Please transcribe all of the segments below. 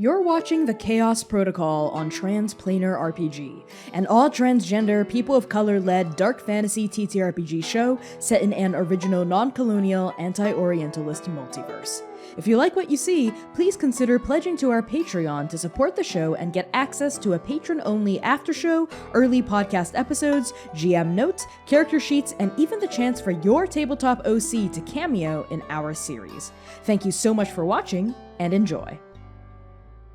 You're watching the Chaos Protocol on Transplanar RPG, an all-transgender, people-of-color-led dark fantasy TTRPG show set in an original non-colonial, anti-Orientalist multiverse. If you like what you see, please consider pledging to our Patreon to support the show and get access to a patron-only after-show, early podcast episodes, GM notes, character sheets, and even the chance for your tabletop OC to cameo in our series. Thank you so much for watching, and enjoy.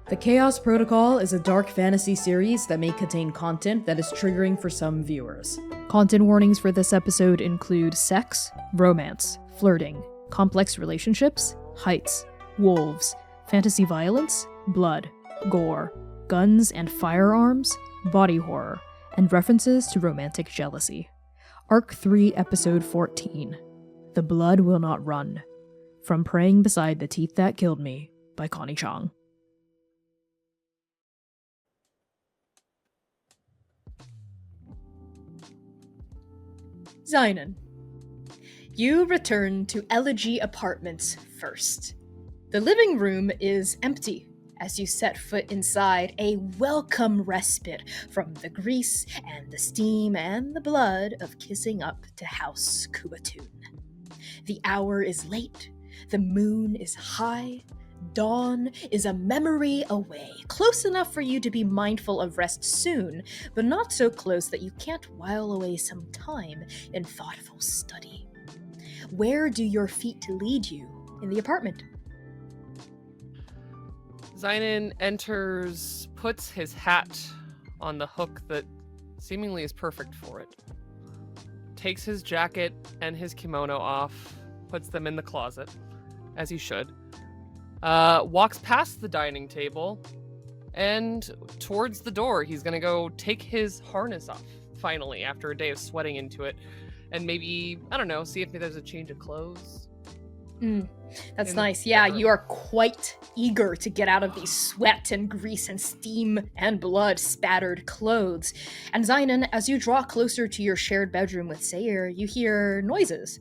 The Chaos Protocol is a dark fantasy series that may contain content that is triggering for some viewers. Content warnings for this episode include sex, romance, flirting, complex relationships, heights, wolves, fantasy violence, blood, gore, guns and firearms, body horror, and references to romantic jealousy. Arc 3, Episode 14. The Blood Will Not Run. From Praying Beside the Teeth That Killed Me, by Connie Chang. Xainan. You return to Elegy Apartments first. The living room is empty. As you set foot inside, a welcome respite from the grease and the steam and the blood of kissing up to House Kubatoon. The hour is late, the moon is high, dawn is a memory away, close enough for you to be mindful of rest soon, but not so close that you can't while away some time in thoughtful study. Where do your feet lead you in the apartment? Xainan enters, puts his hat on the hook that seemingly is perfect for it, takes his jacket and his kimono off, puts them in the closet, as he should, walks past the dining table and towards the door. He's gonna go take his harness off, finally, after a day of sweating into it, and maybe, I don't know, see if there's a change of clothes. That's nice. Yeah, you are quite eager to get out of these sweat and grease and steam and blood spattered clothes. And Xainan, as you draw closer to your shared bedroom with Seir, you hear noises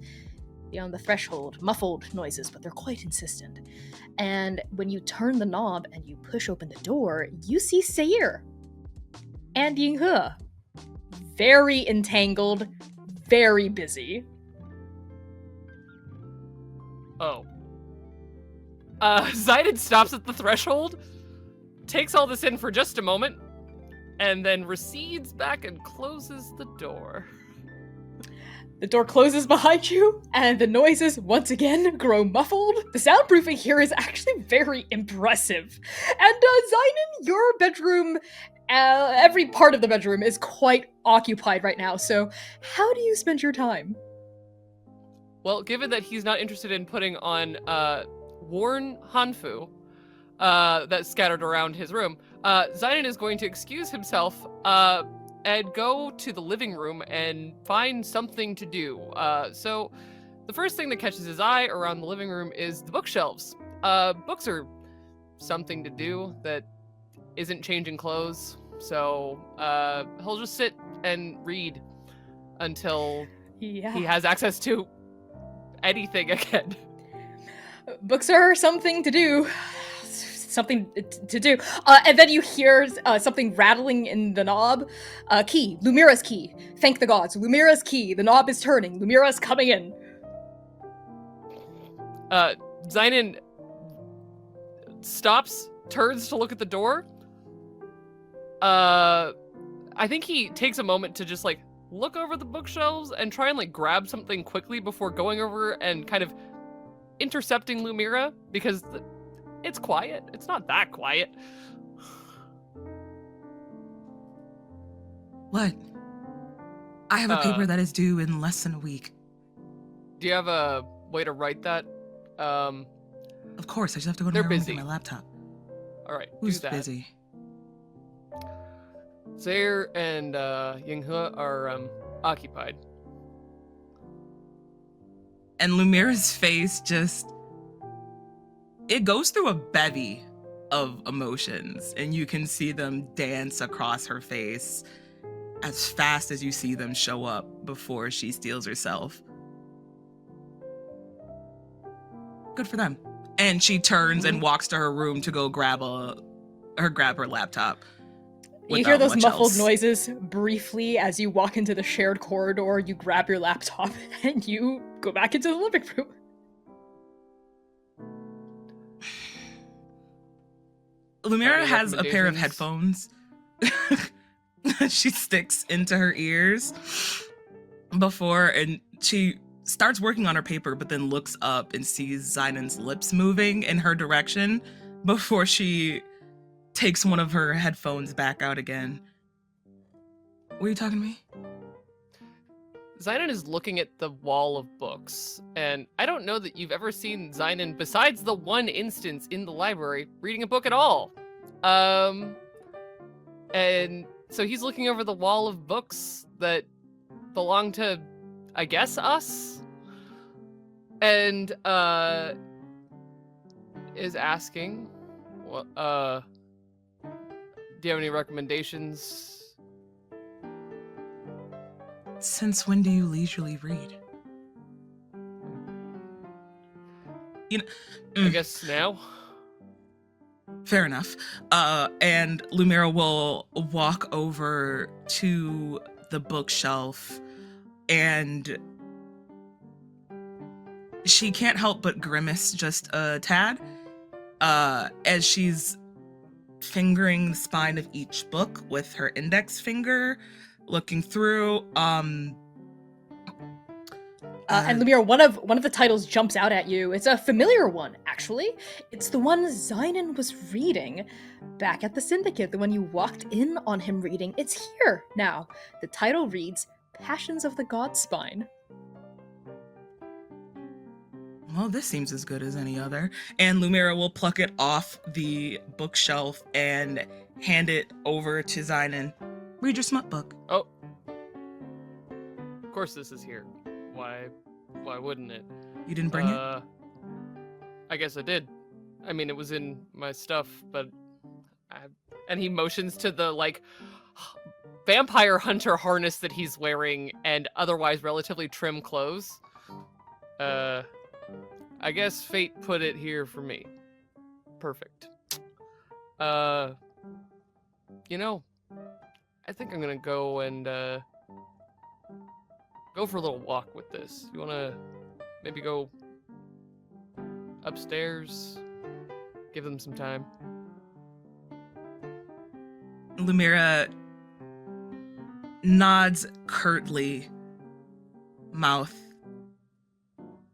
beyond the threshold, muffled noises, but they're quite insistent. And when you turn the knob and you push open the door, you see Seir and Yinghe. Very entangled, very busy. Oh. Xainan stops at the threshold, takes all this in for just a moment, and then recedes back and closes the door. The door closes behind you, and the noises once again grow muffled. The soundproofing here is actually very impressive. And Xainan, your bedroom, every part of the bedroom is quite occupied right now, so how do you spend your time? Well, given that he's not interested in putting on worn hanfu that's scattered around his room, Xainan is going to excuse himself and go to the living room and find something to do. So the first thing that catches his eye around the living room is the bookshelves. Books are something to do that isn't changing clothes, so he'll just sit and read until he has access to anything again. Books are something to do. Something to do. And then you hear something rattling in the knob. Key. Lumièra's key. Thank the gods. Lumièra's key. The knob is turning. Lumièra's coming in. Xainan stops, turns to look at the door. I think he takes a moment to just, look over the bookshelves and try and, grab something quickly before going over and kind of intercepting Lumièra, because it's quiet. It's not that quiet. What? I have a paper that is due in less than a week. Do you have a way to write that? Of course, I just have to go to my room and get my laptop. All right, Who's do that. busy? Seir and Yinghe are occupied. And Lumièra's face just... it goes through a bevy of emotions, and you can see them dance across her face as fast as you see them show up before she steals herself. Good for them. And she turns and walks to her room to go grab a grab her laptop. You hear those muffled else. noises briefly as you walk into the shared corridor, you grab your laptop, and you go back into the living room. Lumièra has a pair of headphones she sticks into her ears and she starts working on her paper, but then looks up and sees Xainan's lips moving in her direction before she takes one of her headphones back out again. Were you talking to me? Xainan is looking at the wall of books, and I don't know that you've ever seen Xainan, besides the one instance in the library, reading a book at all. And so he's looking over the wall of books that belong to, I guess, us? And, is asking, well, do you have any recommendations? Since when do you leisurely read? You know, I guess now. Fair enough. And Lumièra will walk over to the bookshelf, and she can't help but grimace just a tad as she's fingering the spine of each book with her index finger, looking through. And Lumièra, one of the titles jumps out at you. It's a familiar one, actually. It's the one Xainan was reading back at the Syndicate, the one you walked in on him reading. It's here now. The title reads, Passions of the Godspine. Well, this seems as good as any other. And Lumièra will pluck it off the bookshelf and hand it over to Xainan. Read your smut book. Oh. Of course this is here. Why wouldn't it? You didn't bring it? I guess I did. I mean, it was in my stuff, but and he motions to the, like, vampire hunter harness that he's wearing and otherwise relatively trim clothes. I guess fate put it here for me. Perfect. You know, I think I'm gonna go and, go for a little walk with this. You wanna maybe go upstairs? Give them some time. Lumièra nods curtly, mouth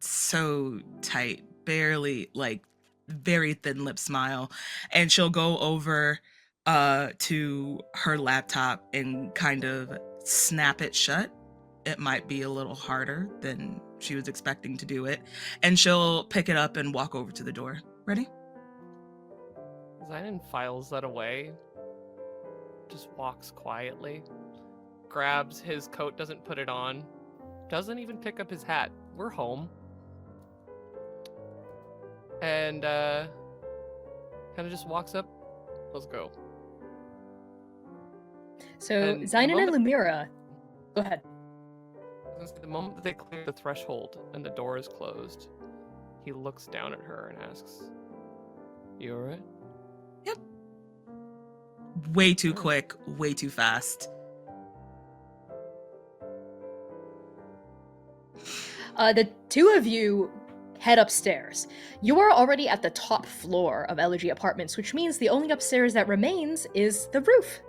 so tight, barely, like, very thin lip smile, and she'll go over to her laptop and kind of snap it shut. It might be a little harder than she was expecting to do it, and she'll pick it up and walk over to the door. Ready? Xainan files that away, just walks quietly, grabs his coat, doesn't put it on, doesn't even pick up his hat. We're home. And kind of just walks up. Let's go. So And Xainan and Lumièra, go ahead. The moment that they clear the threshold and the door is closed, he looks down at her and asks, "You alright?" Yep. Way too quick, way too fast. The two of you head upstairs. You are already at the top floor of Elegy Apartments, which means the only upstairs that remains is the roof.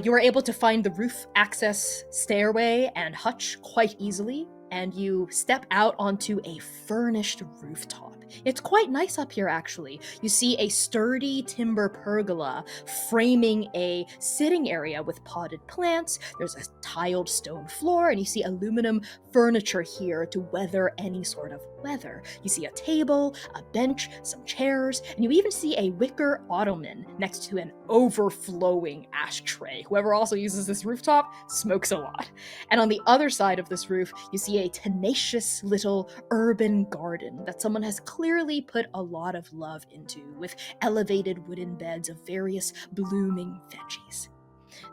You are able to find the roof access stairway and hutch quite easily, and you step out onto a furnished rooftop. It's quite nice up here, actually. You see a sturdy timber pergola framing a sitting area with potted plants. There's a tiled stone floor, and you see aluminum furniture here to weather any sort of weather. You see a table, a bench, some chairs, and you even see a wicker ottoman next to an overflowing ashtray. Whoever also uses this rooftop smokes a lot. And on the other side of this roof, you see a tenacious little urban garden that someone has clearly put a lot of love into, with elevated wooden beds of various blooming veggies.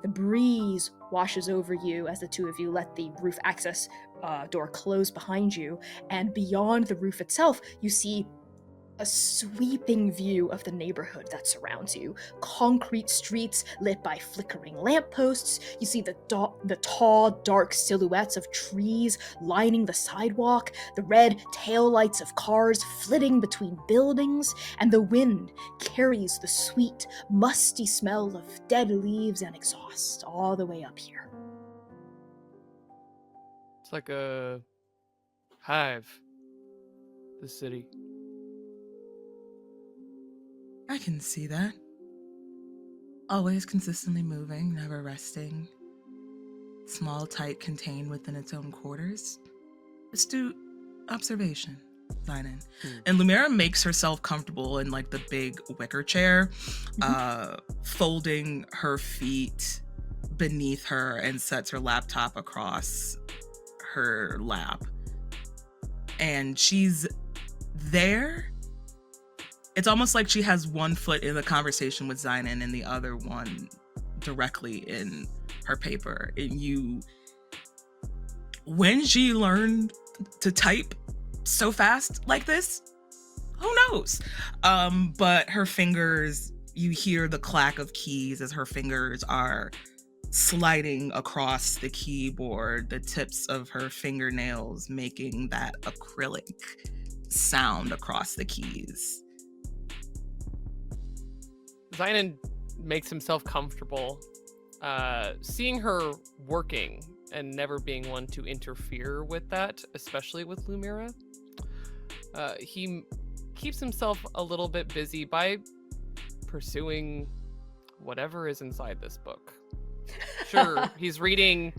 The breeze washes over you as the two of you let the roof access door close behind you, and beyond the roof itself, you see a sweeping view of the neighborhood that surrounds you. Concrete streets lit by flickering lampposts. You see the tall, dark silhouettes of trees lining the sidewalk, the red taillights of cars flitting between buildings, and the wind carries the sweet, musty smell of dead leaves and exhaust all the way up here. It's like a hive, the city. I can see that. Always consistently moving, never resting. Small, tight, contained within its own quarters. Astute observation, Xainan. And Lumièra makes herself comfortable in like the big wicker chair, folding her feet beneath her and sets her laptop across her lap. And she's there. It's almost like she has one foot in the conversation with Xainan and the other one directly in her paper. And when she learned to type so fast like this, who knows? But her fingers, you hear the clack of keys as her fingers are sliding across the keyboard, the tips of her fingernails making that acrylic sound across the keys. Xainan makes himself comfortable, seeing her working and never being one to interfere with that, especially with Lumièra. He keeps himself a little bit busy by pursuing whatever is inside this book. Sure, he's reading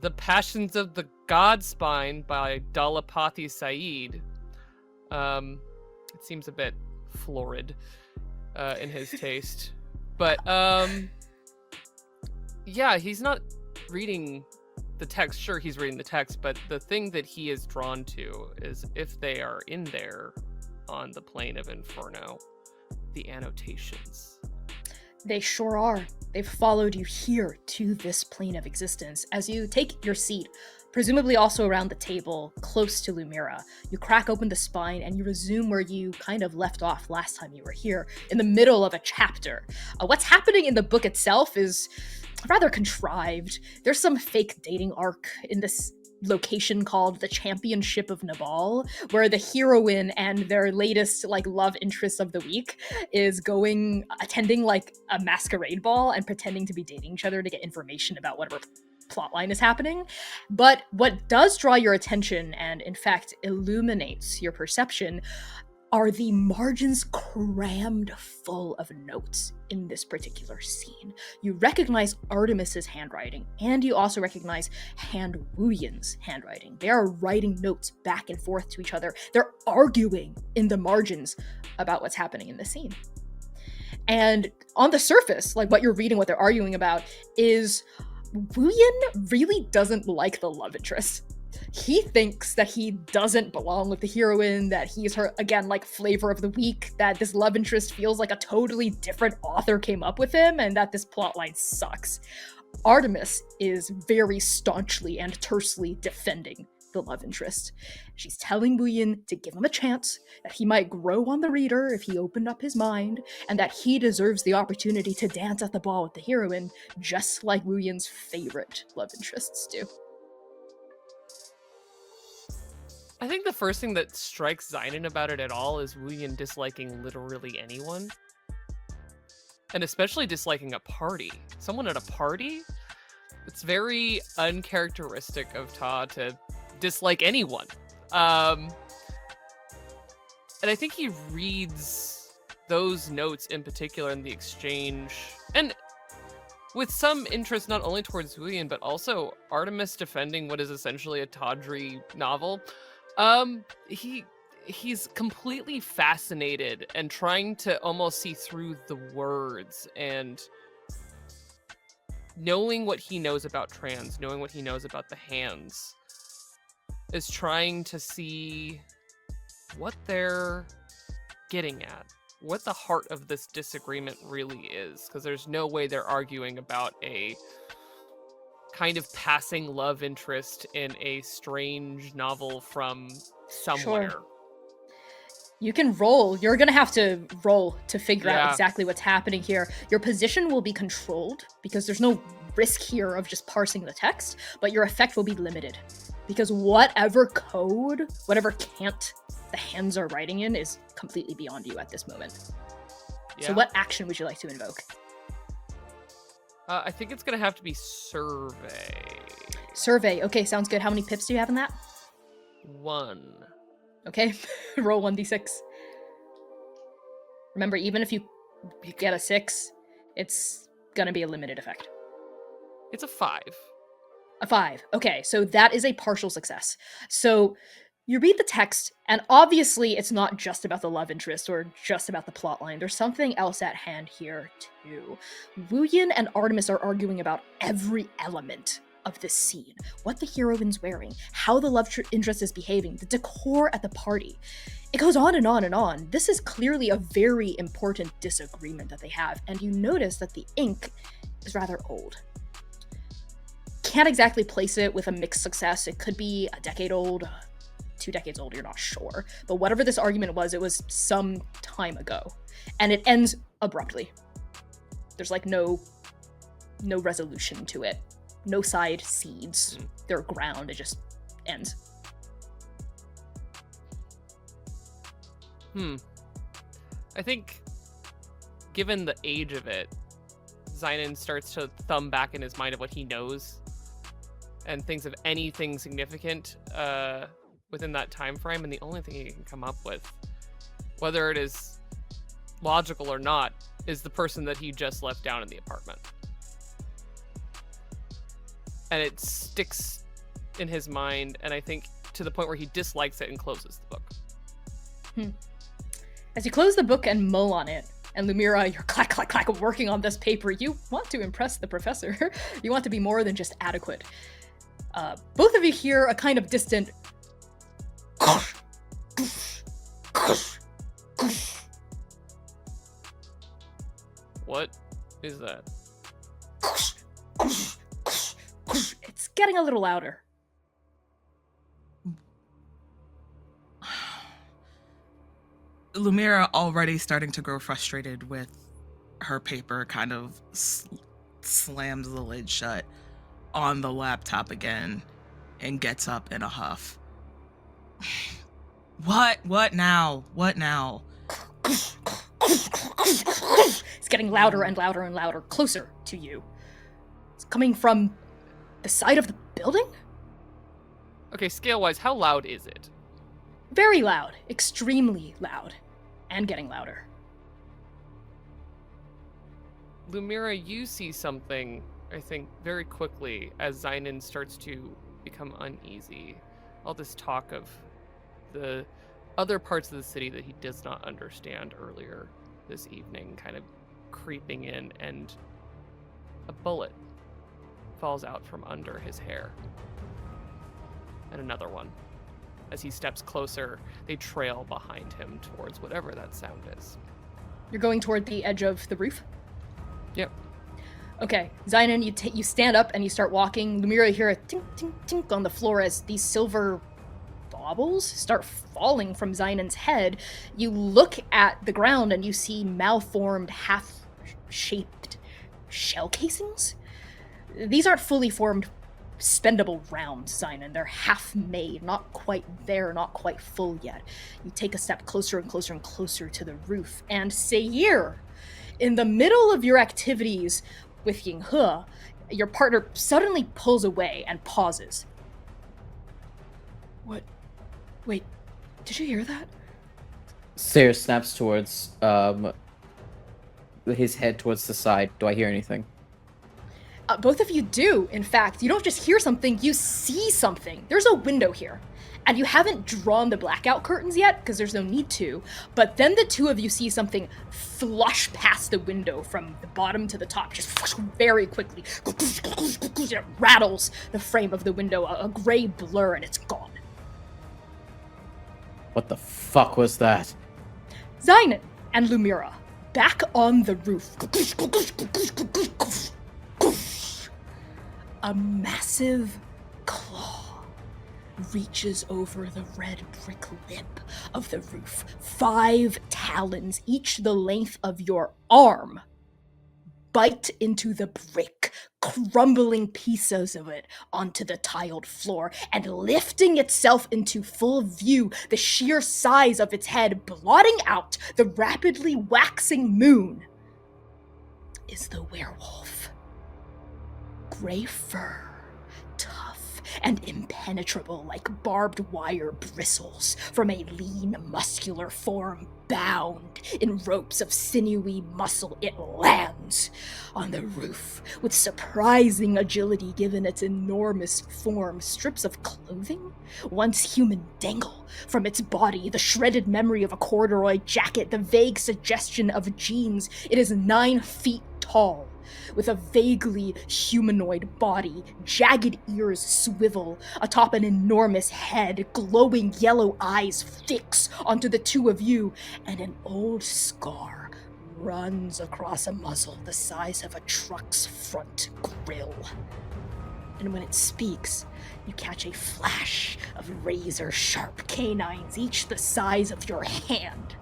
The Passions of the Godspine by Dalapati Sayyid. It seems a bit florid in his taste. But yeah, he's not reading the text. Sure, he's reading the text, but the thing that he is drawn to is if they are in there on the plane of Inferno, the annotations. They sure are. They've followed you here to this plane of existence. As you take your seat, presumably also around the table, close to Lumièra, you crack open the spine and you resume where you kind of left off last time you were here, in the middle of a chapter. What's happening in the book itself is rather contrived. There's some fake dating arc in this location called the Championship of Nabal, where the heroine and their latest love interest of the week is attending a masquerade ball and pretending to be dating each other to get information about whatever plotline is happening. But what does draw your attention and in fact illuminates your perception are the margins crammed full of notes in this particular scene. You recognize Artemis's handwriting, and you also recognize Han Wuyin's handwriting. They are writing notes back and forth to each other. They're arguing in the margins about what's happening in the scene. And on the surface, what you're reading, what they're arguing about, is Wuyin really doesn't like the love interest. He thinks that he doesn't belong with the heroine, that he's her, again, flavor of the week, that this love interest feels like a totally different author came up with him, and that this plotline sucks. Artemis is very staunchly and tersely defending the love interest. She's telling Wuyin to give him a chance, that he might grow on the reader if he opened up his mind, and that he deserves the opportunity to dance at the ball with the heroine, just like Wuyin's favorite love interests do. I think the first thing that strikes Xainan about it at all is Wuyin disliking literally anyone. And especially disliking a party. Someone at a party? It's very uncharacteristic of Ta to dislike anyone. And I think he reads those notes in particular in the exchange, and with some interest not only towards Wuyin, but also Artemis defending what is essentially a tawdry novel. He's completely fascinated and trying to almost see through the words, and knowing what he knows about trans, knowing what he knows about the hands, is trying to see what they're getting at, what the heart of this disagreement really is, because there's no way they're arguing about a kind of passing love interest in a strange novel from somewhere. Sure. You can roll. You're gonna have to roll to figure out Yeah. exactly what's happening here. Your position will be controlled because there's no risk here of just parsing the text, but your effect will be limited. Because whatever code, whatever cant the hands are writing in is completely beyond you at this moment. Yeah. So what action would you like to invoke? I think it's gonna have to be survey. Survey. Okay, sounds good. How many pips do you have in that? 1. Okay, roll 1d6. Remember, even if you get a 6, it's gonna be a limited effect. It's a 5. A 5. Okay, so that is a partial success. So you read the text, and obviously it's not just about the love interest or just about the plot line. There's something else at hand here, too. Wooyin and Artemis are arguing about every element of this scene. What the heroine's wearing, how the love interest is behaving, the decor at the party. It goes on and on and on. This is clearly a very important disagreement that they have, and you notice that the ink is rather old. Can't exactly place it with a mixed success. It could be a decade old, 2 decades old, you're not sure. But whatever this argument was, it was some time ago. And it ends abruptly. There's like no resolution to it. No side seeds. They're ground. It just ends. I think, given the age of it, Xainan starts to thumb back in his mind of what he knows and thinks of anything significant within that time frame, and the only thing he can come up with, whether it is logical or not, is the person that he just left down in the apartment. And it sticks in his mind, and I think to the point where he dislikes it and closes the book. As you close the book and mull on it, and Lumièra, you're clack, clack, clack, working on this paper, you want to impress the professor. You want to be more than just adequate. Both of you hear a kind of distant What is that? It's getting a little louder. Lumièra, already starting to grow frustrated with her paper, kind of slams the lid shut on the laptop again and gets up in a huff. What now? What now? It's getting louder and louder and louder, closer to you. It's coming from the side of the building? Okay, scale-wise, how loud is it? Very loud, extremely loud, and getting louder. Lumièra, you see something, I think, very quickly as Xainan starts to become uneasy. All this talk of the other parts of the city that he does not understand earlier this evening kind of creeping in, and a bullet falls out from under his hair. And another one. As he steps closer, they trail behind him towards whatever that sound is. You're going toward the edge of the roof? Yep. Okay, Xainan, you stand up and you start walking. Lumièra, you hear a tink, tink, tink on the floor as these silver baubles start falling from Xainan's head. You look at the ground and you see malformed, half-shaped shell casings. These aren't fully formed spendable rounds, Xainan. They're half-made, not quite there, not quite full yet. You take a step closer and closer and closer to the roof, and Seir, in the middle of your activities with Yinghe, your partner suddenly pulls away and pauses. What? Wait, did you hear that? Seir snaps towards his head towards the side. Do I hear anything? Both of you do, in fact. You don't just hear something, you see something. There's a window here. And you haven't drawn the blackout curtains yet, because there's no need to. But then the two of you see something flush past the window from the bottom to the top, just very quickly. It rattles the frame of the window, a gray blur, and it's gone. What the fuck was that? Xainan and Lumièra, back on the roof. A massive claw reaches over the red brick lip of the roof. 5 talons, each the length of your arm, bite into the brick, crumbling pieces of it onto the tiled floor, and lifting itself into full view, the sheer size of its head blotting out the rapidly waxing moon, is the werewolf. Gray fur, tough and impenetrable like barbed wire bristles from a lean, muscular form bound in ropes of sinewy muscle, it lands on the roof with surprising agility given its enormous form. Strips of clothing, once human, dangle from its body, the shredded memory of a corduroy jacket, the vague suggestion of jeans. It is 9 feet tall, with a vaguely humanoid body. Jagged ears swivel atop an enormous head, glowing yellow eyes fix onto the two of you, and an old scar runs across a muzzle the size of a truck's front grille. And when it speaks, you catch a flash of razor-sharp canines, each the size of your hand.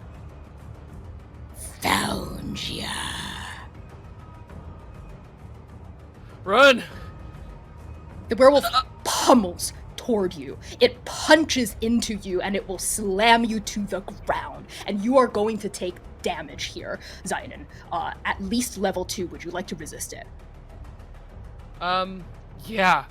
Found ya. Run! The werewolf pummels toward you. It punches into you, and it will slam you to the ground. And you are going to take damage here, Xainan. At least level 2. Would you like to resist it? Yeah.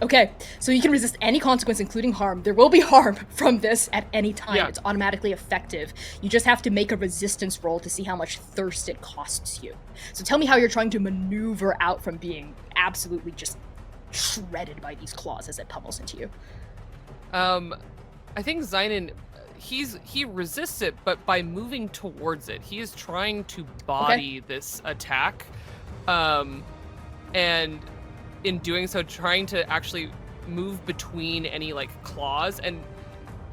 Okay, so you can resist any consequence, including harm. There will be harm from this at any time. Yeah. It's automatically effective. You just have to make a resistance roll to see how much thirst it costs you. So tell me how you're trying to maneuver out from being absolutely just shredded by these claws as it pummels into you. I think Xainan, he resists it, but by moving towards it, he is trying to body this attack, and in doing so, trying to actually move between any like claws and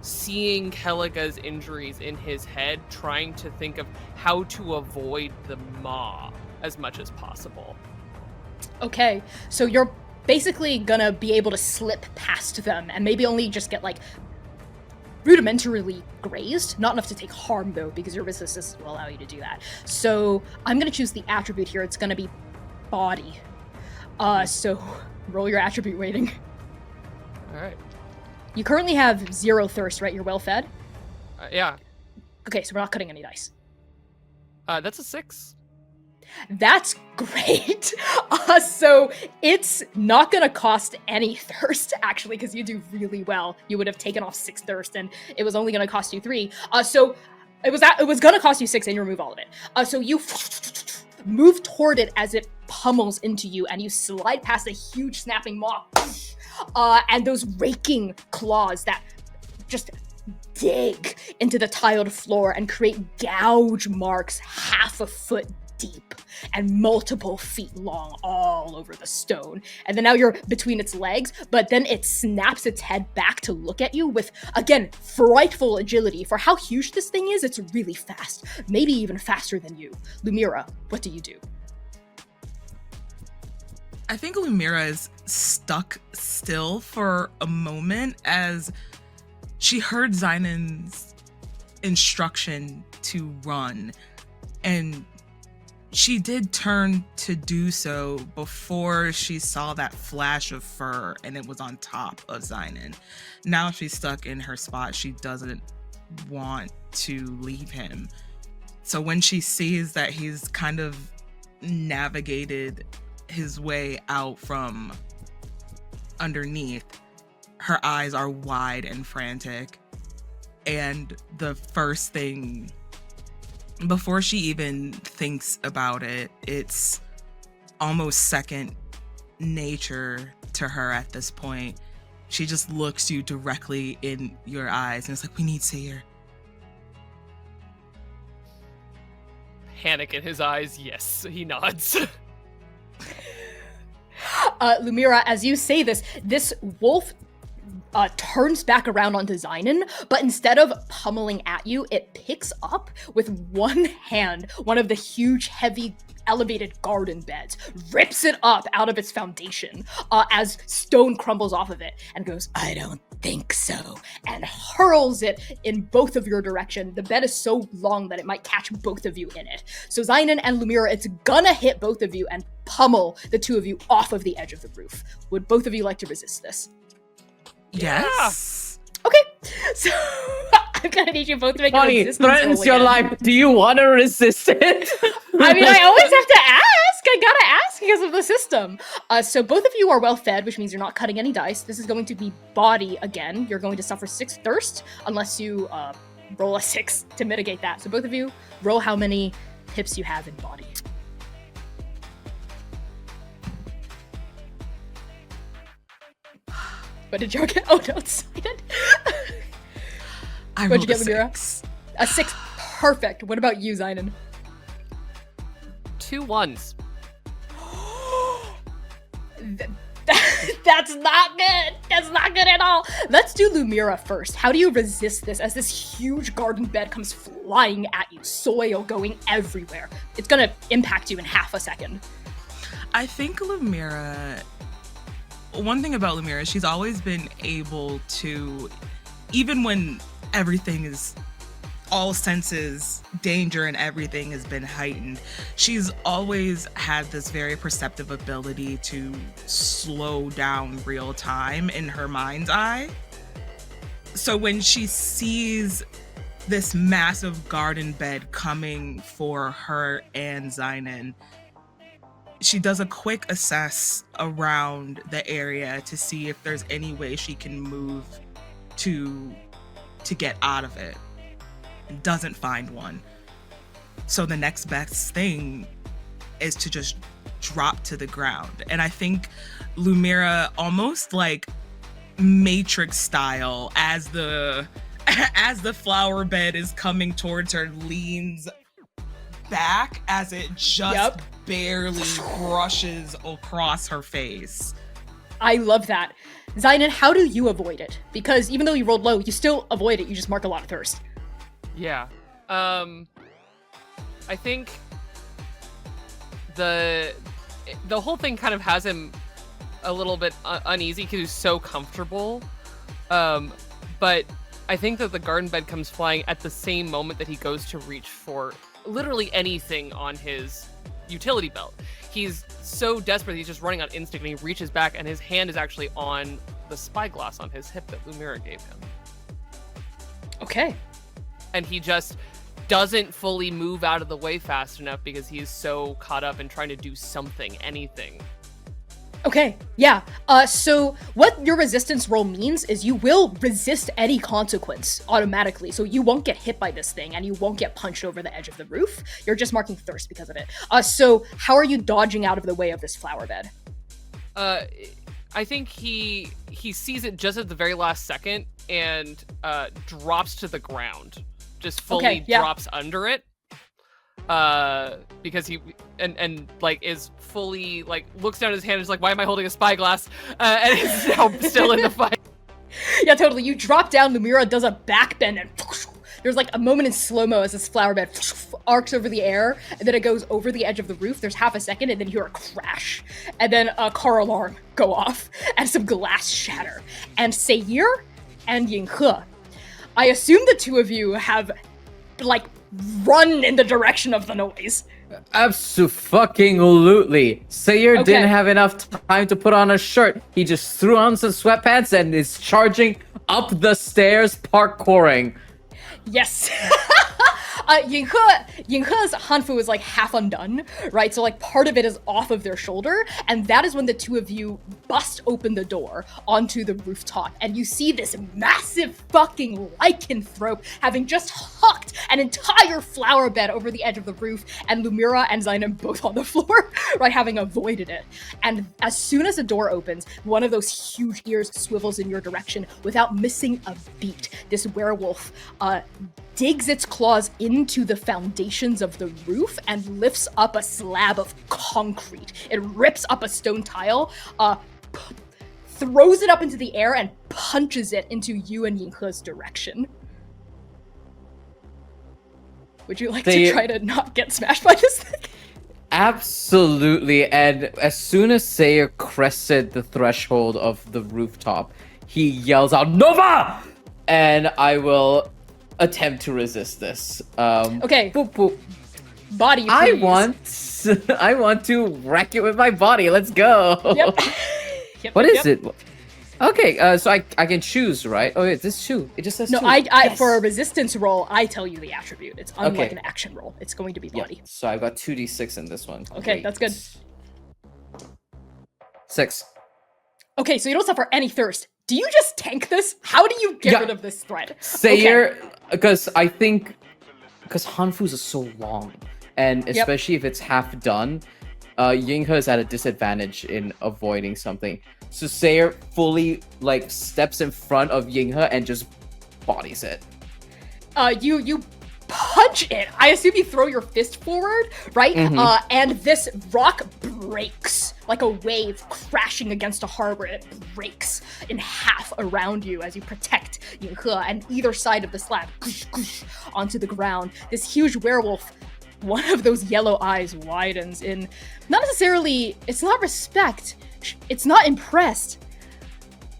seeing Kelliga's injuries in his head, trying to think of how to avoid the maw as much as possible. Okay, so you're basically gonna be able to slip past them and maybe only just get like rudimentarily grazed, not enough to take harm though, because your resistance will allow you to do that. So I'm gonna choose the attribute here. It's gonna be body. So roll your attribute rating. All right. You currently have 0 thirst, right? You're well fed? Yeah. Okay, so we're not cutting any dice. That's a 6. That's great. So it's not gonna cost any thirst, actually, because you do really well. You would have taken off 6 thirst, and it was only gonna cost you 3. So it was gonna cost you 6, and you remove all of it. So you move toward it as it pummels into you, and you slide past a huge snapping maw, and those raking claws that just dig into the tiled floor and create gouge marks half a foot deep and multiple feet long all over the stone. And then now you're between its legs, but then it snaps its head back to look at you with, again, frightful agility. For how huge this thing is, it's really fast. Maybe even faster than you. Lumièra, what do you do? I think Lumièra is stuck still for a moment as she heard Xainan's instruction to run, and she did turn to do so before she saw that flash of fur, and it was on top of Xainan. Now she's stuck in her spot. She doesn't want to leave him. So when she sees that he's kind of navigated his way out from underneath, her eyes are wide and frantic. And the first thing, before she even thinks about it, it's almost second nature to her at this point. She just looks you directly in your eyes and it's like, we need Seir. Panic in his eyes, yes, he nods. Lumièra, as you say this wolf turns back around onto Xainan, but instead of pummeling at you, it picks up with one hand one of the huge, heavy, elevated garden beds, rips it up out of its foundation as stone crumbles off of it, and goes, "I don't think so," and hurls it in both of your direction. The bed is so long that it might catch both of you in it. So Xainan and Lumièra, it's gonna hit both of you and pummel the two of you off of the edge of the roof. Would both of you like to resist this? Yes. Okay, so I'm gonna need you both to make a Connie, resistance roll threatens your again. life. Do you want to resist it? I mean, I always have to ask. I gotta ask because of the system. So both of you are well fed, which means you're not cutting any dice. This is going to be body again. You're going to suffer 6 thirst unless you roll a 6 to mitigate that. So both of you roll how many pips you have in body. What did you get? Oh no, it's excited. I What'd rolled you get, a Lumièra? 6. A 6. Perfect. What about you, Xainan? 2 1s. That's not good. That's not good at all. Let's do Lumièra first. How do you resist this as this huge garden bed comes flying at you, soil going everywhere? It's gonna impact you in half a second. I think Lumièra, one thing about Lumièra, she's always been able to, even when everything is, all senses, danger and everything has been heightened, she's always had this very perceptive ability to slow down real time in her mind's eye. So when she sees this massive garden bed coming for her and Xainan, she does a quick assess around the area to see if there's any way she can move to get out of it. Doesn't find one. So the next best thing is to just drop to the ground. And I think Lumièra, almost like Matrix style, as the flower bed is coming towards her, leans back as it just barely brushes across her face. I love that. Xainan, how do you avoid it? Because even though you rolled low, you still avoid it. You just mark a lot of thirst. Yeah. I think the whole thing kind of has him a little bit uneasy because he's so comfortable. But I think that the garden bed comes flying at the same moment that he goes to reach for literally anything on his utility belt. He's so desperate, he's just running on instinct, and he reaches back, and his hand is actually on the spyglass on his hip that Lumièra gave him. Okay. And he just doesn't fully move out of the way fast enough because he's so caught up in trying to do something, anything. Okay, yeah. So what your resistance roll means is you will resist any consequence automatically. So you won't get hit by this thing and you won't get punched over the edge of the roof. You're just marking thirst because of it. So how are you dodging out of the way of this flower bed? I think he sees it just at the very last second and drops to the ground. Just fully drops under it. Because he and like is fully like looks down at his hand and is like, why am I holding a spyglass? And is now still in the fight. Yeah, totally. You drop down, Lumièra does a back bend, and there's like a moment in slow-mo as this flower bed arcs over the air, and then it goes over the edge of the roof. There's half a second, and then you hear a crash, and then a car alarm go off, and some glass shatter. And Seir and Yinghe, I assume the two of you have like run in the direction of the noise. Abso-fucking-lutely. Sayyid didn't have enough time to put on a shirt. He just threw on some sweatpants and is charging up the stairs, parkouring. Yes. Yinghe's hanfu is like half undone, right? So like part of it is off of their shoulder, and that is when the two of you bust open the door onto the rooftop, and you see this massive fucking lycanthrope having just hucked an entire flower bed over the edge of the roof, and Lumièra and Xainan both on the floor, right, having avoided it. And as soon as the door opens, one of those huge ears swivels in your direction without missing a beat. This werewolf digs its claws into the foundations of the roof and lifts up a slab of concrete. It rips up a stone tile, throws it up into the air, and punches it into you and Yinghe's direction. Would you like to try to not get smashed by this thing? Absolutely. And as soon as Seir crested the threshold of the rooftop, he yells out, "Nova!" And I will attempt to resist this. Okay. Boop, boop. Body, please. I want to wreck it with my body. Let's go. Yep. What is it? Okay, so I can choose, right? Oh, wait, this two. It just says No, two. I for a resistance roll, I tell you the attribute. It's unlike Okay. an action roll. It's going to be body. Yep. So I've got 2d6 in this one. Okay, that's good. 6. Okay, so you don't suffer any thirst. Do you just tank this? How do you get Yeah. rid of this threat? Seir, because I think, because Hanfu's is so long, and especially if it's half done, Yinghe is at a disadvantage in avoiding something. So Seir fully like steps in front of Yinghe and just bodies it. You punch it. I assume you throw your fist forward, right? And this rock breaks like a wave crashing against a harbor. It breaks in half around you as you protect Yinghe, and either side of the slab onto the ground. This huge werewolf, one of those yellow eyes widens in not necessarily, it's not respect, it's not impressed,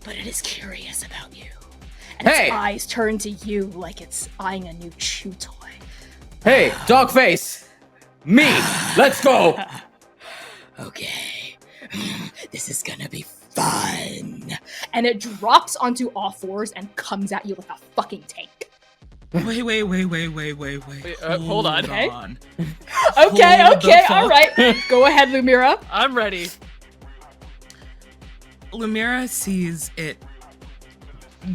but it is curious about you. And its eyes turn to you like it's eyeing a new chew toy. Hey, Dogface! Me! Let's go! Okay, this is gonna be fun. And it drops onto all fours and comes at you like a fucking tank. Wait. Hold on. Okay. on. Okay, Hold the fuck. all right. Go ahead, Lumièra. I'm ready. Lumièra sees it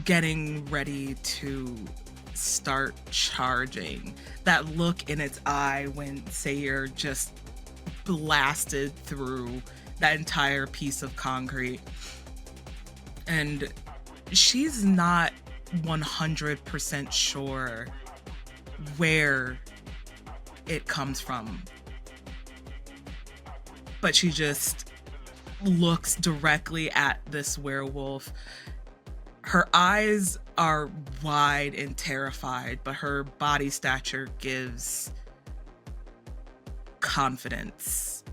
getting ready to start charging. That look in its eye when Seir just blasted through that entire piece of concrete. And she's not 100% sure where it comes from. But she just looks directly at this werewolf. Her eyes are wide and terrified, but her body stature gives confidence.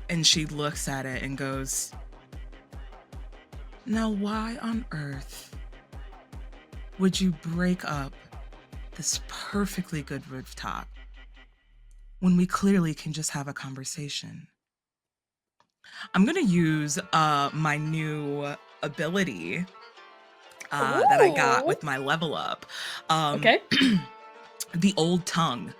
And she looks at it and goes, "Now why on earth would you break up this perfectly good rooftop when we clearly can just have a conversation?" I'm gonna use my new ability that I got with my level up. Okay. The Old Tongue.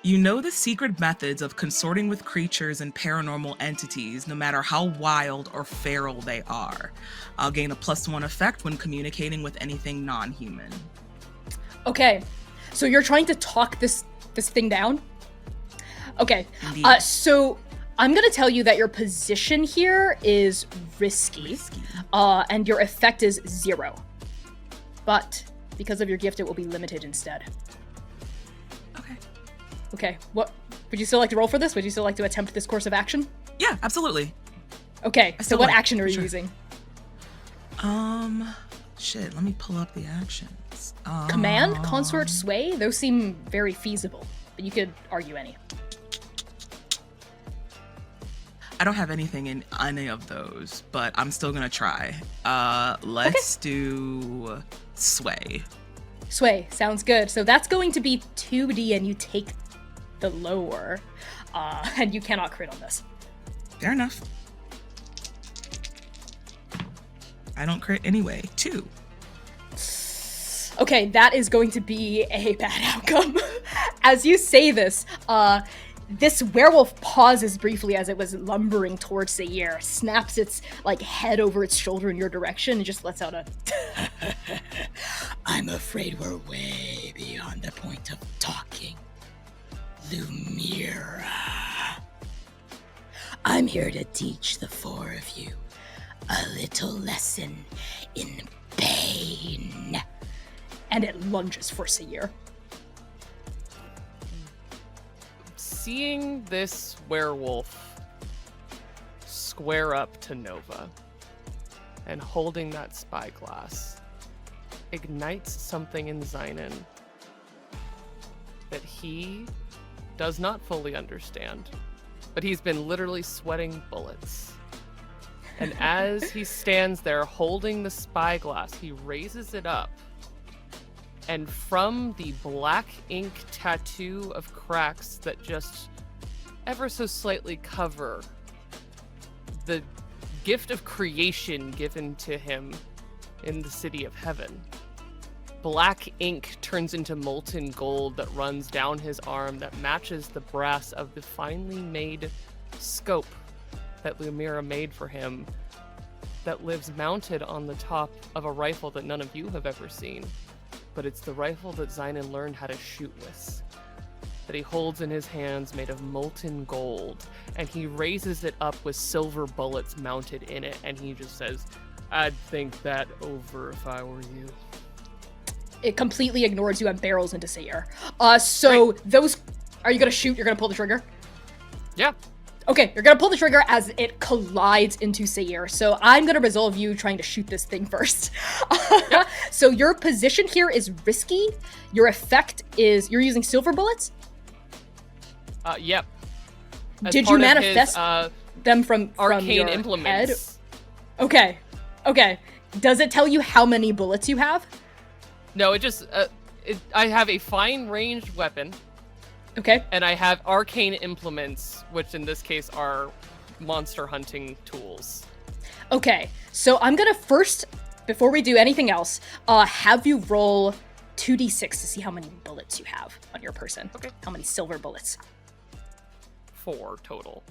You know the secret methods of consorting with creatures and paranormal entities, no matter how wild or feral they are. I'll gain a +1 effect when communicating with anything non-human. Okay, so you're trying to talk this thing down? Okay, so I'm gonna tell you that your position here is risky. And your effect is 0. But because of your gift, it will be limited instead. Okay, what would you still like to roll for this? Would you still like to attempt this course of action? Yeah, absolutely. Okay, so what like, action are you sure. using? Shit, let me pull up the actions. Command, consort, sway, those seem very feasible, but you could argue any. I don't have anything in any of those, but I'm still gonna try. Let's do sway. Sway, sounds good. So that's going to be 2D and you take the lower, and you cannot crit on this. Fair enough. I don't crit anyway. 2. Okay, that is going to be a bad outcome. As you say this, this werewolf pauses briefly as it was lumbering towards Seir, snaps its head over its shoulder in your direction, and just lets out a "I'm afraid we're way beyond the point of talking, Lumièra. I'm here to teach the 4 of you a little lesson in pain." And it lunges for Seir. Seeing this werewolf square up to Nova, and holding that spyglass ignites something in Xainan that he does not fully understand, but he's been literally sweating bullets. And as he stands there holding the spyglass, he raises it up, and from the black ink tattoo of cracks that just ever so slightly cover the gift of creation given to him in the city of heaven, black ink turns into molten gold that runs down his arm that matches the brass of the finely made scope that Lumièra made for him, that lives mounted on the top of a rifle that none of you have ever seen. But it's the rifle that Xainan learned how to shoot with, that he holds in his hands, made of molten gold, and he raises it up with silver bullets mounted in it, and he just says, "I'd think that over if I were you." It completely ignores you and barrels into Seir. So those, are you gonna shoot? You're gonna pull the trigger? Yeah. Okay, you're gonna pull the trigger as it collides into Seir. So I'm gonna resolve you trying to shoot this thing first. Yep. So your position here is risky. Your effect is, you're using silver bullets? Yep. As Did part you of manifest his, them from arcane your implements? Head? Okay. Does it tell you how many bullets you have? No, it just, I have a fine ranged weapon. Okay. And I have arcane implements, which in this case are monster hunting tools. Okay, so I'm gonna first, before we do anything else, have you roll 2d6 to see how many bullets you have on your person. Okay. How many silver bullets? 4 total.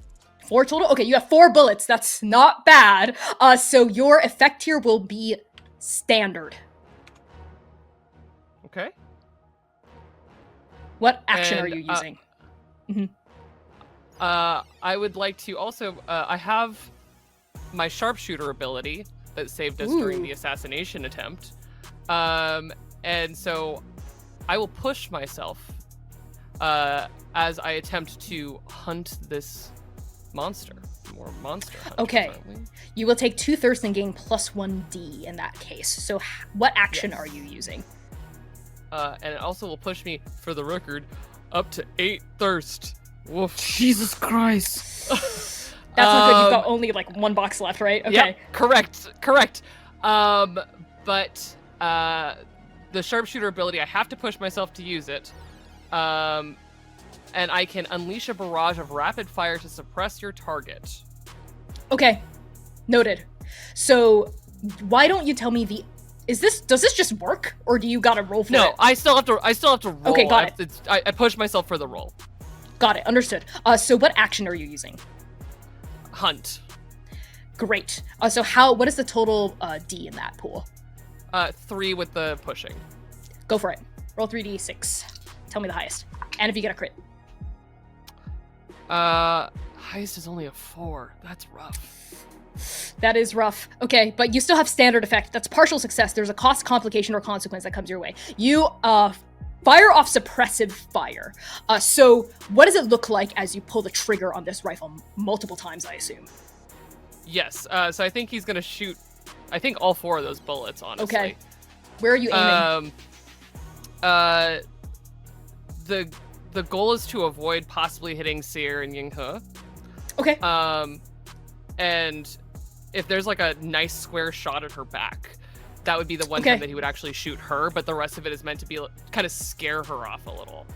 4 total? Okay, you have 4 bullets. That's not bad. So your effect here will be standard. Okay. What action are And, you using? I would like to also, I have my sharpshooter ability that saved us during the assassination attempt. And so I will push myself as I attempt to hunt this monster. More monster hunters, Okay. aren't we? You will take 2 thirst and gain +1d in that case. So what action are you using? And it also will push me, for the record, up to 8 thirst. Woof. Jesus Christ. That's not good. You've got only like 1 box left, right? Okay. Yep, correct. But the sharpshooter ability, I have to push myself to use it. And I can unleash a barrage of rapid fire to suppress your target. Okay. Noted. So why don't you tell me does this just work, or do you gotta roll for it? No, I still have to roll. Okay, got it. I push myself for the roll. Got it, understood. So what action are you using? Hunt. Great. So what is the total D in that pool? 3 with the pushing. Go for it. Roll 3d6. Tell me the highest. And if you get a crit. Highest is only a 4. That's rough. That is rough. Okay, but you still have standard effect. That's partial success. There's a cost, complication, or consequence that comes your way. You fire off suppressive fire. So what does it look like as you pull the trigger on this rifle multiple times, I assume? Yes. So I think he's gonna shoot, I think all 4 of those bullets, honestly. Okay. Where are you aiming? The goal is to avoid possibly hitting Seir and Yinghe. Okay. And if there's like a nice square shot at her back, that would be the one time that he would actually shoot her, but the rest of it is meant to be kind of scare her off a little.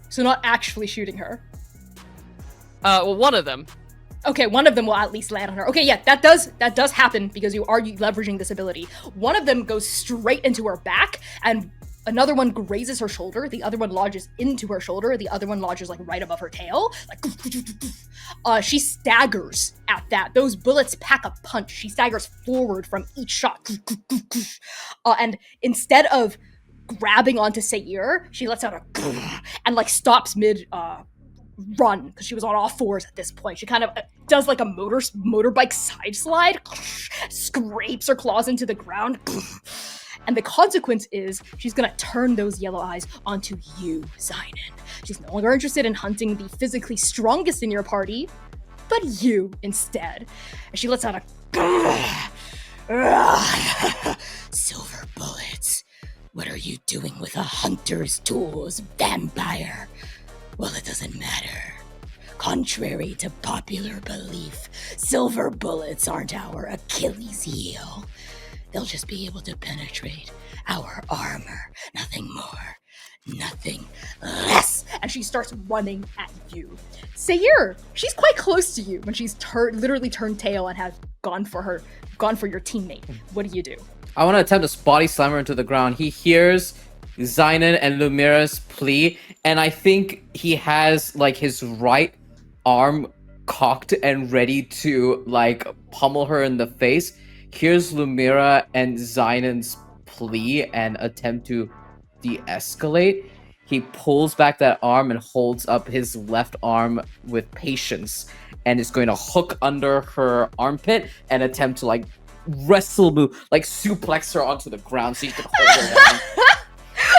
So not actually shooting her. Well, one of them. Okay, one of them will at least land on her. Okay, yeah, that does happen because you are leveraging this ability. One of them goes straight into her back, and another one grazes her shoulder. The other one lodges into her shoulder. The other one lodges like right above her tail. Like, she staggers at that. Those bullets pack a punch. She staggers forward from each shot. And instead of grabbing onto Seir, she lets out a and like stops mid run, because she was on all 4s at this point. She kind of does like a motorbike side slide, scrapes her claws into the ground. And the consequence is she's gonna turn those yellow eyes onto you, Xainan. She's no longer interested in hunting the physically strongest in your party, but you instead. And she lets out a Silver bullets. What are you doing with a hunter's tools, vampire? Well, it doesn't matter. Contrary to popular belief, silver bullets aren't our Achilles heel. They'll just be able to penetrate our armor. Nothing more. Nothing less. And she starts running at you. Seir, she's quite close to you when she's literally turned tail and has gone for your teammate. What do? I want to attempt to body slam her into the ground. He hears Xainan and Lumièra's plea, and I think he has like his right arm cocked and ready to like pummel her in the face. Here's Lumièra and Xainan's plea and attempt to de-escalate. He pulls back that arm and holds up his left arm with patience and is going to hook under her armpit and attempt to like move, like suplex her onto the ground so you can hold her down.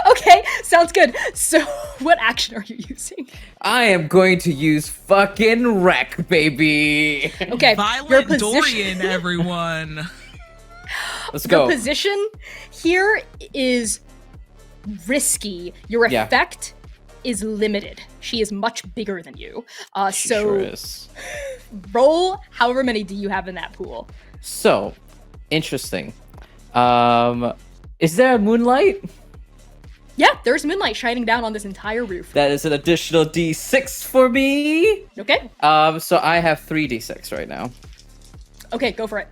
Okay, sounds good. So, what action are you using? I am going to use fucking wreck, baby. Okay, Violent Dorian, everyone. Let's go. Your position here is risky. Your effect is limited. She is much bigger than you. Sure is. Roll however many do you have in that pool. So, interesting. Is there a moonlight? Yeah, there's moonlight shining down on this entire roof. That is an additional d6 for me. Okay. So I have 3d6 right now. Okay, go for it.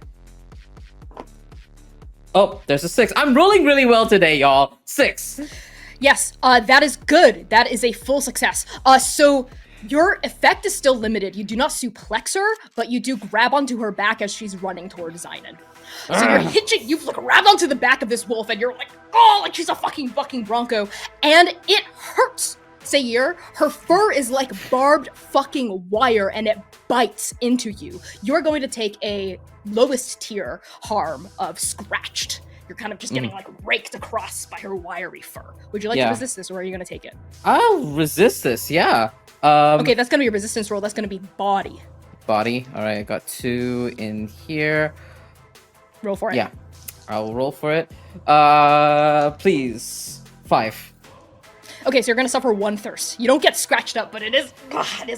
Oh, there's a 6. I'm rolling really well today, y'all. 6. Yes, that is good. That is a full success. So your effect is still limited. You do not suplex her, but you do grab onto her back as she's running towards Xainan. So you've grabbed onto the back of this wolf and you're like, oh, like she's a fucking bronco. And it hurts, Seir. Her fur is like barbed fucking wire and it bites into you. You're going to take a lowest tier harm of scratched. You're kind of just getting like raked across by her wiry fur. Would you like to resist this or are you going to take it? I'll resist this, yeah. Okay, that's going to be a resistance roll. That's going to be body. Body. All right, I got 2 in here. Roll for it. Yeah, I'll roll for it. Please. 5. Okay, so you're gonna suffer 1 thirst. You don't get scratched up, but it is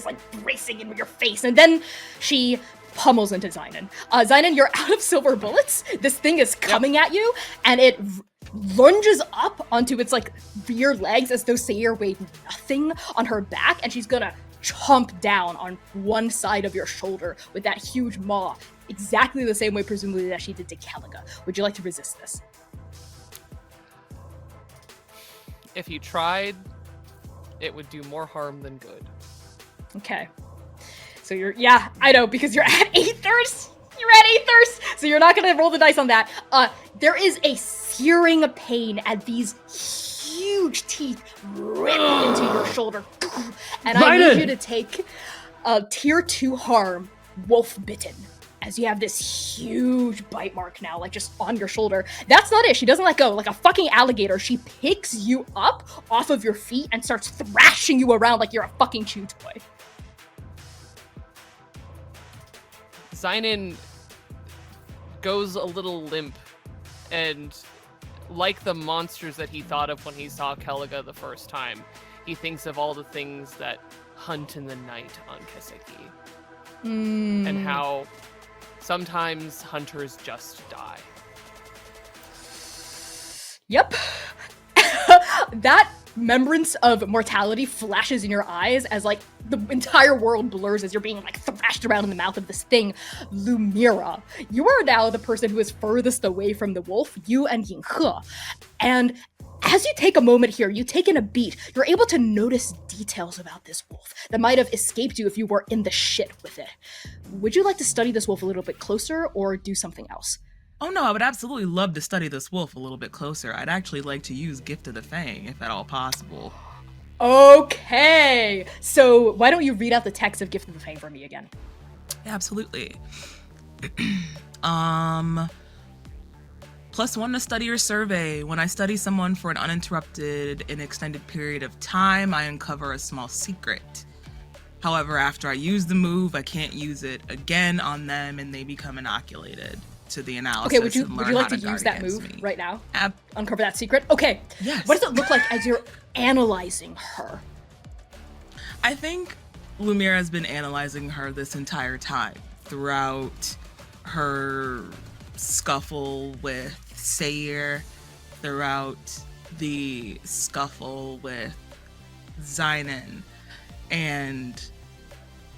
like racing into your face. And then she pummels into Xainan. Xainan, you're out of silver bullets. This thing is coming at you, and it lunges up onto its like rear legs as though Seir weighed nothing on her back, and she's gonna chomp down on one side of your shoulder with that huge maw, exactly the same way presumably that she did to Caliga. Would you like to resist this? If you tried, it would do more harm than good. Okay. So I know, because you're at 8 thirst. You're at 8 thirst, so you're not gonna roll the dice on that. There is a searing pain as these huge teeth rip into your shoulder. And I need you to take a tier 2 harm, wolf bitten, as you have this huge bite mark now, like just on your shoulder. That's not it. She doesn't let go. Like a fucking alligator, she picks you up off of your feet and starts thrashing you around like you're a fucking chew toy. Xainan goes a little limp, and like the monsters that he thought of when he saw Caliga the first time, he thinks of all the things that hunt in the night on Keseki. And how sometimes hunters just die. Yep. That remembrance of mortality flashes in your eyes as like the entire world blurs as you're being like thrashed around in the mouth of this thing. Lumièra, you are now the person who is furthest away from the wolf, you and Yinghe. And as you take a moment here, you take in a beat, you're able to notice details about this wolf that might have escaped you if you were in the shit with it. Would you like to study this wolf a little bit closer or do something else? Oh no, I would absolutely love to study this wolf a little bit closer. I'd actually like to use Gift of the Fang, if at all possible. Okay, so why don't you read out the text of Gift of the Fang for me again? Yeah, absolutely. +1 to study your survey. When I study someone for an uninterrupted and extended period of time, I uncover a small secret. However, after I use the move, I can't use it again on them and they become inoculated. to the analysis. Okay, would you and learn like how to use that guard move against me. right now? Uncover that secret? Okay. Yes. What does it look like as you're analyzing her? I think Lumièra has been analyzing her this entire time throughout her scuffle with Seir, throughout the scuffle with Xainan. And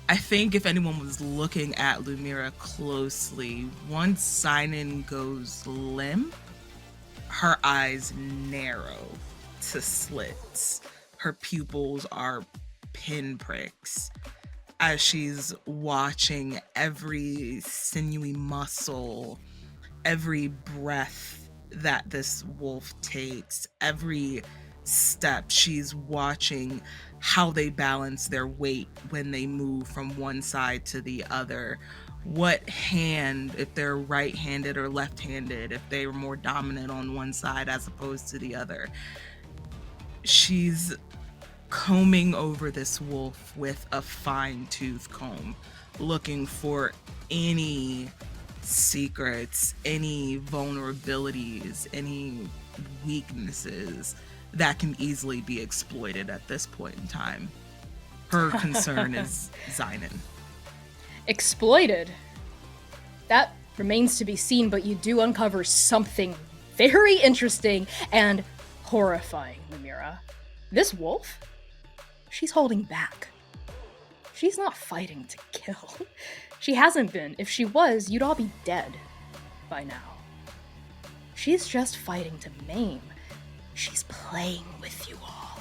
I think if anyone was looking at Lumièra closely, once Xainan goes limp, her eyes narrow to slits. Her pupils are pinpricks as she's watching every sinewy muscle, every breath that this wolf takes, every step. She's watching how they balance their weight when they move from one side to the other. What hand, if they're right-handed or left-handed, if they were more dominant on one side as opposed to the other. She's combing over this wolf with a fine-tooth comb, looking for any secrets, any vulnerabilities, any weaknesses that can easily be exploited at this point in time. Her concern is Xainan. Exploited? That remains to be seen, but you do uncover something very interesting and horrifying, Lumièra. This wolf? She's holding back. She's not fighting to kill. She hasn't been. If she was, you'd all be dead by now. She's just fighting to maim. She's playing with you all.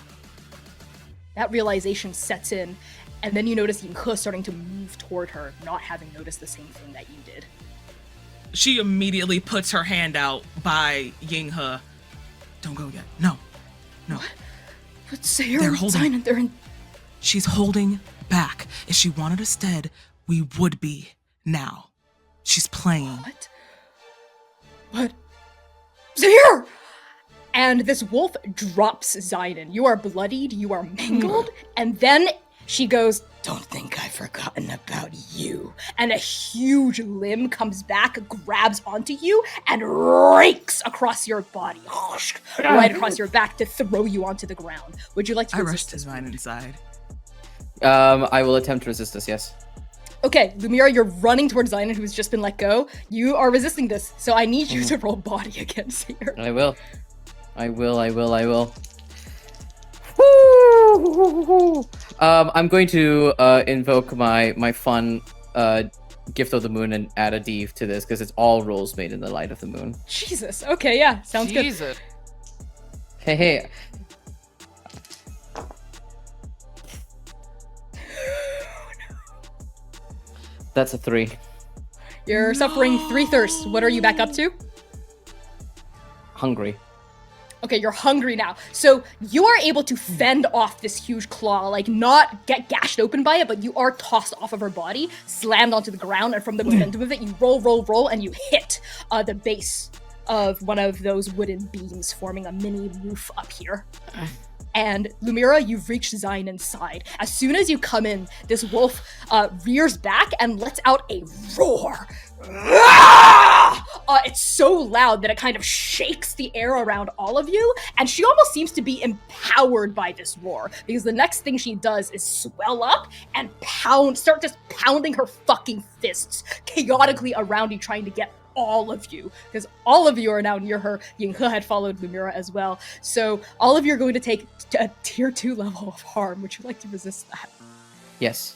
That realization sets in, and then you notice Yinghe starting to move toward her, not having noticed the same thing that you did. She immediately puts her hand out by Yinghe. Don't go yet. No. What? But Seir They're and holding- Xainan, they're in... She's holding back. If she wanted us dead, we would be now. She's playing. What? Seir! And this wolf drops Xainan. You are bloodied, you are mangled, and then she goes, Don't think I've forgotten about you. and a huge limb comes back, grabs onto you, and rakes across your body. Right across your back to throw you onto the ground. Would you like to I resist rushed to this? Xainan side. I will attempt to resist this, yes. Okay, Lumièra, you're running towards Xainan, who's just been let go. You are resisting this, so I need you to roll body against here. I will. I'm going to invoke my fun Gift of the Moon and add a D to this because it's all rolls made in the light of the moon. Jesus. Okay, yeah, sounds good. Jesus. Hey. That's a 3. You're suffering 3 thirsts. What are you back up to? Hungry. Okay, you're hungry now. So you are able to fend off this huge claw, like not get gashed open by it, but you are tossed off of her body, slammed onto the ground, and from the momentum of it, you roll, and you hit the base of one of those wooden beams, forming a mini roof up here. And Lumièra, you've reached Xainan's side. As soon as you come in, this wolf rears back and lets out a roar. It's so loud that it kind of shakes the air around all of you, and she almost seems to be empowered by this roar, because the next thing she does is swell up and start just pounding her fucking fists chaotically around you, trying to get all of you, because all of you are now near her. Yinghe had followed Lumièra as well, so all of you are going to take a tier 2 level of harm. Would you like to resist that? Yes.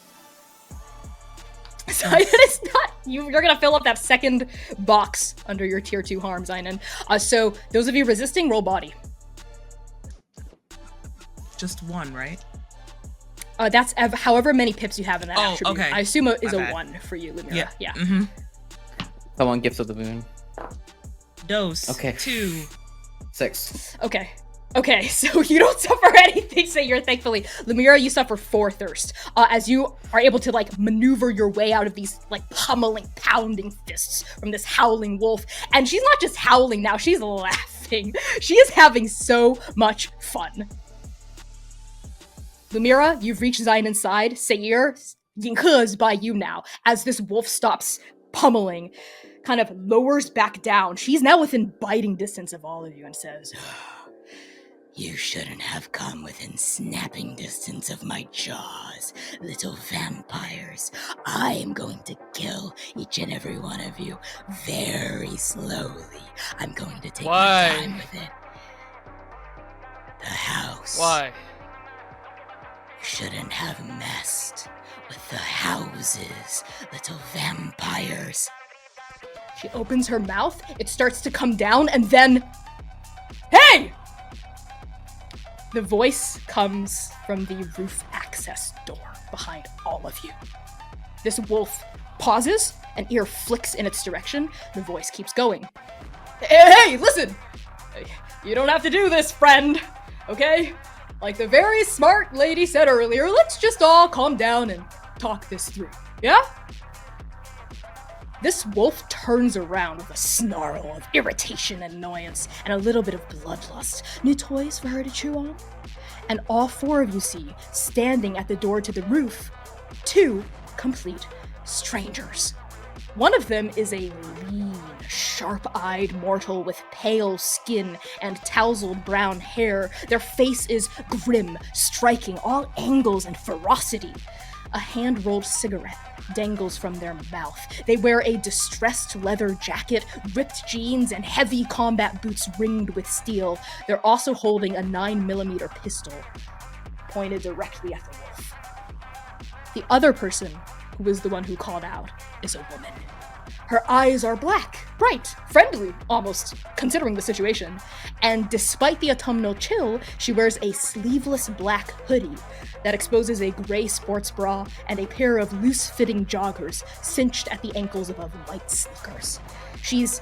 Xainan is not. You're gonna fill up that second box under your tier 2 harm, Xainan. So those of you resisting, roll body. Just one, right? That's however many pips you have in that attribute. Okay. I assume it is My a bad. 1 for you, Lumièra. Yeah. Yeah. Mm-hmm. Come on, Gift of the Moon. Dose. Okay. 2. 6. Okay, so you don't suffer anything, Seir, thankfully. Lumièra, you suffer 4 thirst, as you are able to, like, maneuver your way out of these, like, pummeling, pounding fists from this howling wolf. And she's not just howling now, she's laughing. She is having so much fun. Lumièra, you've reached Xainan's side. Seir, Yinghe is by you now, as this wolf stops pummeling. kind of lowers back down. She's now within biting distance of all of you and says, You shouldn't have come within snapping distance of my jaws, little vampires. I am going to kill each and every one of you very slowly. I'm going to take my time with it. The house. Why? You shouldn't have messed with the houses, little vampires. She opens her mouth, it starts to come down, and then, hey! The voice comes from the roof access door behind all of you. This wolf pauses, an ear flicks in its direction. The voice keeps going. Hey, listen! You don't have to do this, friend, okay? Like the very smart lady said earlier, let's just all calm down and talk this through, yeah? This wolf turns around with a snarl of irritation and annoyance and a little bit of bloodlust. New toys for her to chew on? And all four of you see, standing at the door to the roof, two complete strangers. One of them is a lean, sharp-eyed mortal with pale skin and tousled brown hair. Their face is grim, striking all angles and ferocity. A hand-rolled cigarette dangles from their mouth. They wear a distressed leather jacket, ripped jeans, and heavy combat boots ringed with steel. They're also holding a 9mm pistol, pointed directly at the wolf. The other person, who is the one who called out, is a woman. Her eyes are black, bright, friendly, almost, considering the situation. And despite the autumnal chill, she wears a sleeveless black hoodie that exposes a gray sports bra and a pair of loose-fitting joggers cinched at the ankles above white sneakers. She's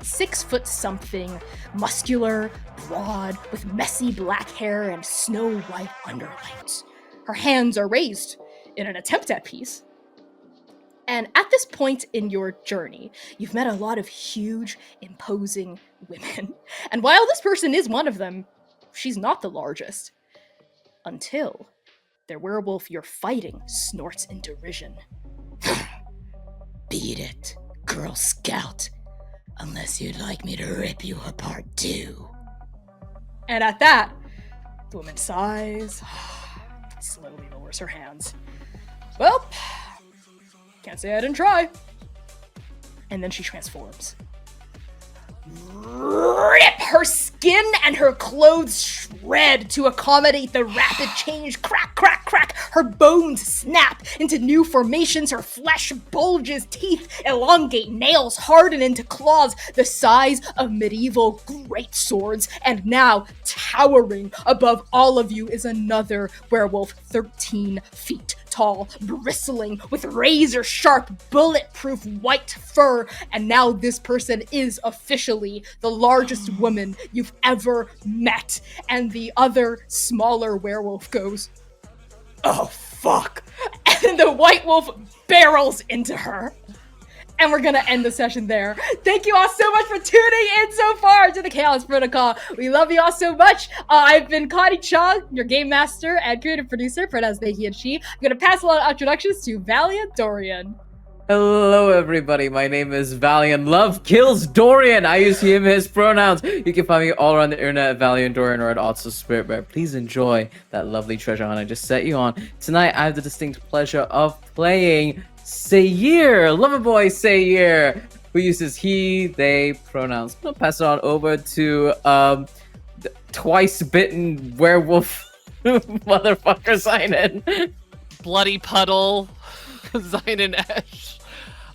6'something, muscular, broad, with messy black hair and snow-white underlines. Her hands are raised in an attempt at peace. And at this point in your journey, you've met a lot of huge, imposing women. And while this person is one of them, she's not the largest. Until their werewolf you're fighting snorts in derision. Beat it, Girl Scout. Unless you'd like me to rip you apart too. And at that, the woman sighs, slowly lowers her hands. Well, can't say I didn't try. And then she transforms. Rip! Her skin and her clothes shred to accommodate the rapid change. Crack, crack, crack! Her bones snap into new formations. Her flesh bulges. Teeth elongate. Nails harden into claws the size of medieval great swords. And now, towering above all of you is another werewolf 13 feet tall, bristling with razor-sharp, bulletproof white fur, and now this person is officially the largest woman you've ever met. And the other, smaller werewolf goes, "Oh, fuck!" And the white wolf barrels into her. And we're gonna end the session there. Thank you all so much for tuning in so far to the Chaos Protocol. We love you all so much. I've been Connie Chang, your game master and creative producer, pronounced they, he, and she. I'm gonna pass along introductions to Valiant Dorian. Hello, everybody. My name is Valiant. Love kills Dorian. I use him, his pronouns. You can find me all around the internet at Valiant Dorian or at Also Spirit Bear. Please enjoy that lovely treasure hunt I just set you on. Tonight, I have the distinct pleasure of playing Seir, Loverboy Seir, who uses he, they pronouns. I'm gonna pass it on over to twice bitten werewolf motherfucker Xainan. Bloody puddle, Xainan Esch.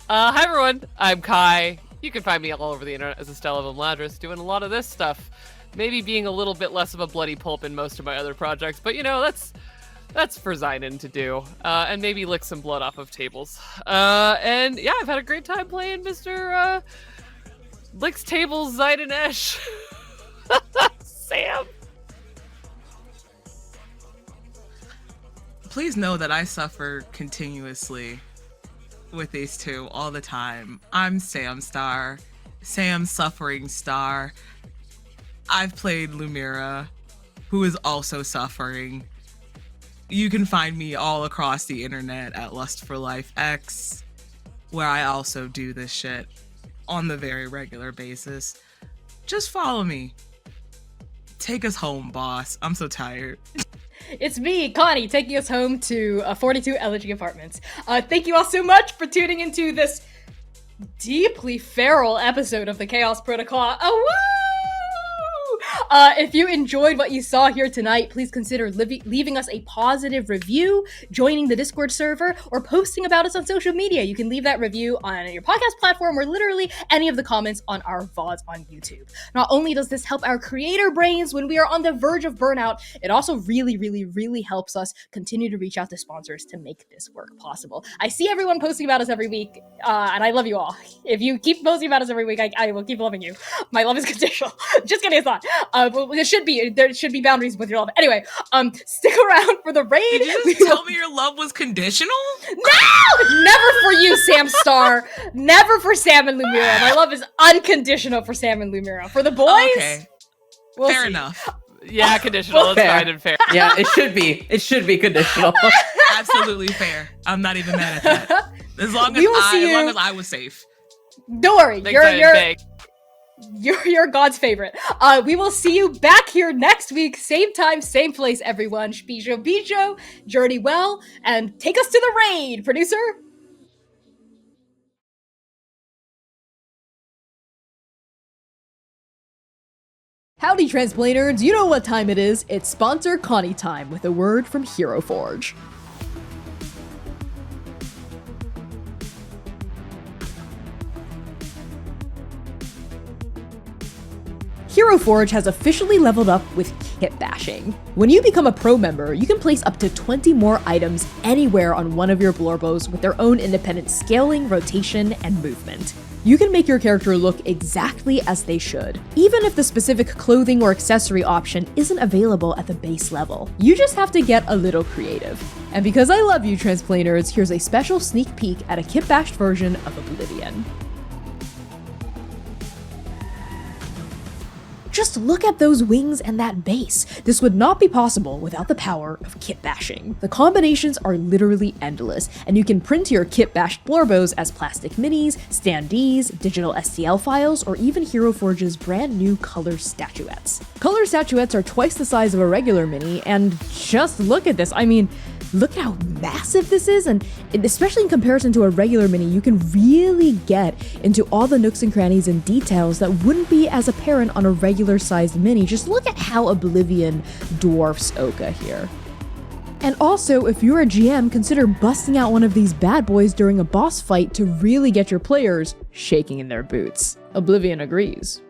Hi everyone, I'm Kai. You can find me all over the internet as Estella of Ladris, doing a lot of this stuff. Maybe being a little bit less of a bloody pulp in most of my other projects, but you know, that's for Xainan to do, and maybe lick some blood off of tables. And yeah, I've had a great time playing Mr. Licks Tables Xainan Esch. Sam. Please know that I suffer continuously with these two all the time. I'm Sam Star, Sam Suffering Star. I've played Lumièra, who is also suffering. You can find me all across the internet at Lust for Life X, where I also do this shit on the very regular basis. Just follow me. Take us home, boss. I'm so tired. It's me, Connie, taking us home to 42 Elegy Apartments. Thank you all so much for tuning into this deeply feral episode of the Chaos Protocol. Oh, woo! If you enjoyed what you saw here tonight, please consider leaving us a positive review, joining the Discord server, or posting about us on social media. You can leave that review on your podcast platform or literally any of the comments on our VODs on YouTube. Not only does this help our creator brains when we are on the verge of burnout, it also really, really, really helps us continue to reach out to sponsors to make this work possible. I see everyone posting about us every week, and I love you all. If you keep posting about us every week, I will keep loving you. My love is conditional. Just kidding, it's not. There should be boundaries with your love. Anyway, stick around for the raid. Did you just tell me your love was conditional? No! Never for you, Sam Star. Never for Samm and Lumièra. My love is unconditional for Samm and Lumièra. For the boys, okay. We'll Fair see. enough. Yeah, conditional. It's fine and fair. Yeah, it should be. It should be conditional. Absolutely fair. I'm not even mad at that. As long as I was safe. Don't worry. Thanks, You're God's favorite. We will see you back here next week. Same time, same place, everyone. Bijo, journey well, and take us to the raid, producer. Howdy, Transplainers! You know what time it is. It's sponsor Connie time with a word from Hero Forge. Hero Forge has officially leveled up with kit bashing. When you become a pro member, you can place up to 20 more items anywhere on one of your Blorbos with their own independent scaling, rotation, and movement. You can make your character look exactly as they should, even if the specific clothing or accessory option isn't available at the base level. You just have to get a little creative. And because I love you, Transplainers, here's a special sneak peek at a kit-bashed version of Oblivion. Just look at those wings and that base. This would not be possible without the power of kit bashing. The combinations are literally endless, and you can print your kit bashed Blorbos as plastic minis, standees, digital STL files, or even Hero Forge's brand new color statuettes. Color statuettes are twice the size of a regular mini, and just look at this. I mean, look at how massive this is, and especially in comparison to a regular mini, you can really get into all the nooks and crannies and details that wouldn't be as apparent on a regular sized mini. Just look at how Oblivion dwarfs Oka here. And also, if you're a GM, consider busting out one of these bad boys during a boss fight to really get your players shaking in their boots. Oblivion agrees.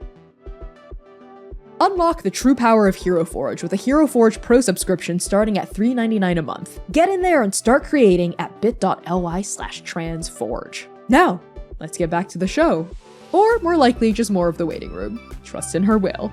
Unlock the true power of Hero Forge with a Hero Forge Pro subscription starting at $3.99 a month. Get in there and start creating at bit.ly/transforge. Now, let's get back to the show. Or more likely, just more of the waiting room. Trust in her will.